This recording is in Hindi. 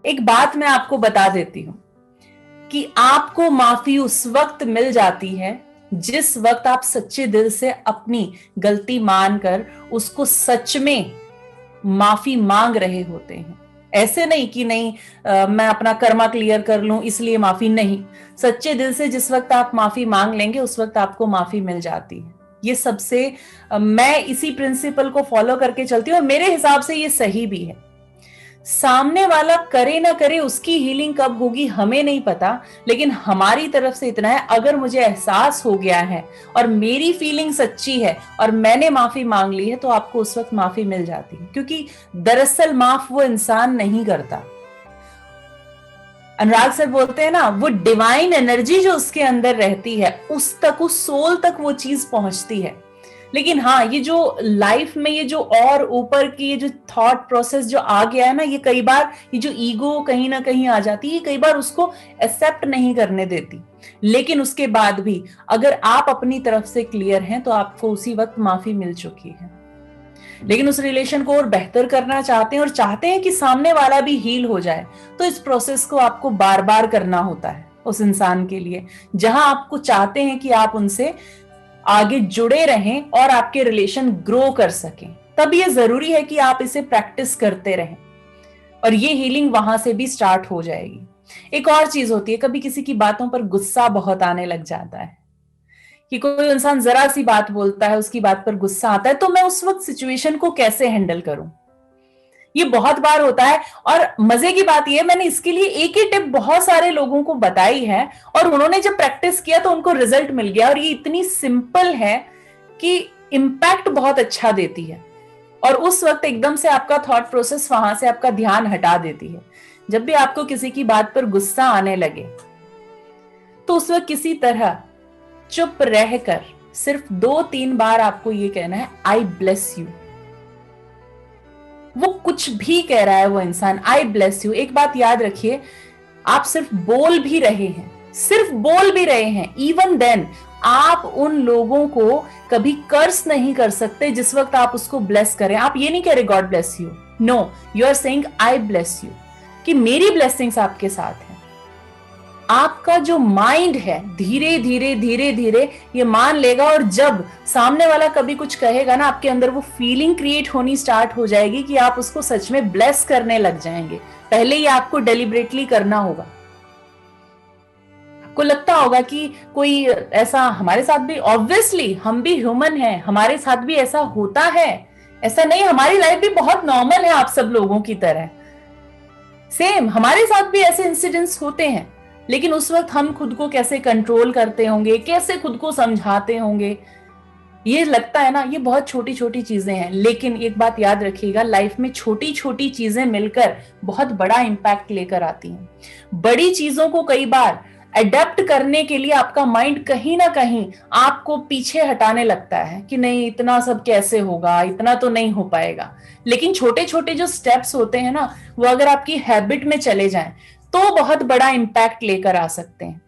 एक बात मैं आपको बता देती हूं कि आपको माफी उस वक्त मिल जाती है जिस वक्त आप सच्चे दिल से अपनी गलती मानकर उसको सच में माफी मांग रहे होते हैं। ऐसे नहीं कि नहीं मैं अपना कर्मा क्लियर कर लूं इसलिए माफी नहीं। सच्चे दिल से जिस वक्त आप माफी मांग लेंगे उस वक्त आपको माफी मिल जाती है। ये सबसे मैं इसी प्रिंसिपल को फॉलो करके चलती हूँ और मेरे हिसाब से ये सही भी है। सामने वाला करे ना करे उसकी हीलिंग कब होगी हमें नहीं पता, लेकिन हमारी तरफ से इतना है, अगर मुझे एहसास हो गया है और मेरी फीलिंग सच्ची है और मैंने माफी मांग ली है तो आपको उस वक्त माफी मिल जाती है। क्योंकि दरअसल माफ वो इंसान नहीं करता। अनुराग सर बोलते हैं ना, वो डिवाइन एनर्जी जो उसके अंदर रहती है उस तक, उस सोल तक वो चीज पहुंचती है। लेकिन हाँ, ये जो लाइफ में ये जो और ऊपर की ये जो थॉट प्रोसेस जो आ गया है ना, ये कई बार ये जो ईगो कहीं ना कहीं आ जाती है, कई बार उसको एक्सेप्ट नहीं करने देती। लेकिन उसके बाद भी अगर आप अपनी तरफ से क्लियर हैं तो आपको उसी वक्त माफी मिल चुकी है। लेकिन उस रिलेशन को और बेहतर करना चाहते हैं और चाहते हैं कि सामने वाला भी हील हो जाए, तो इस प्रोसेस को आपको बार बार करना होता है उस इंसान के लिए, जहां आपको चाहते हैं कि आप उनसे आगे जुड़े रहें और आपके रिलेशन ग्रो कर सकें। तब ये जरूरी है कि आप इसे प्रैक्टिस करते रहें और ये हीलिंग वहां से भी स्टार्ट हो जाएगी। एक और चीज होती है, कभी किसी की बातों पर गुस्सा बहुत आने लग जाता है कि कोई इंसान जरा सी बात बोलता है, उसकी बात पर गुस्सा आता है, तो मैं उस वक्त सिचुएशन को कैसे हैंडल करूं। ये बहुत बार होता है और मजे की बात यह है, मैंने इसके लिए एक ही टिप बहुत सारे लोगों को बताई है और उन्होंने जब प्रैक्टिस किया तो उनको रिजल्ट मिल गया। और ये इतनी सिंपल है कि इम्पैक्ट बहुत अच्छा देती है और उस वक्त एकदम से आपका थॉट प्रोसेस वहां से आपका ध्यान हटा देती है। जब भी आपको किसी की बात पर गुस्सा आने लगे तो उस वक्त किसी तरह चुप रहकर सिर्फ 2-3 बार आपको ये कहना है, आई ब्लेस यू। वो कुछ भी कह रहा है वो इंसान, आई ब्लेस यू। एक बात याद रखिए, आप सिर्फ बोल भी रहे हैं, सिर्फ बोल भी रहे हैं, इवन देन आप उन लोगों को कभी कर्स नहीं कर सकते जिस वक्त आप उसको ब्लेस करें। आप ये नहीं कह रहे God bless you, no, you are saying I bless you, कि मेरी ब्लेसिंग्स आपके साथ हैं। आपका जो माइंड है धीरे धीरे धीरे धीरे ये मान लेगा और जब सामने वाला कभी कुछ कहेगा ना, आपके अंदर वो फीलिंग क्रिएट होनी स्टार्ट हो जाएगी कि आप उसको सच में ब्लेस करने लग जाएंगे। पहले ही आपको डेलिबरेटली करना होगा। आपको लगता होगा कि कोई ऐसा, हमारे साथ भी ऑब्वियसली हम भी ह्यूमन हैं, हमारे साथ भी ऐसा होता है, ऐसा नहीं, हमारी लाइफ भी बहुत नॉर्मल है आप सब लोगों की तरह, सेम हमारे साथ भी ऐसे इंसिडेंट्स होते हैं। लेकिन उस वक्त हम खुद को कैसे कंट्रोल करते होंगे, कैसे खुद को समझाते होंगे, ये लगता है ना, ये बहुत छोटी छोटी चीजें हैं। लेकिन एक बात याद रखिएगा, लाइफ में छोटी छोटी चीजें मिलकर बहुत बड़ा इंपैक्ट लेकर आती हैं। बड़ी चीजों को कई बार अडेप्ट करने के लिए आपका माइंड कहीं ना कहीं आपको पीछे हटाने लगता है कि नहीं, इतना सब कैसे होगा, इतना तो नहीं हो पाएगा। लेकिन छोटे छोटे जो स्टेप्स होते हैं ना, वो अगर आपकी हैबिट में चले जाएं तो बहुत बड़ा इंपैक्ट लेकर आ सकते हैं।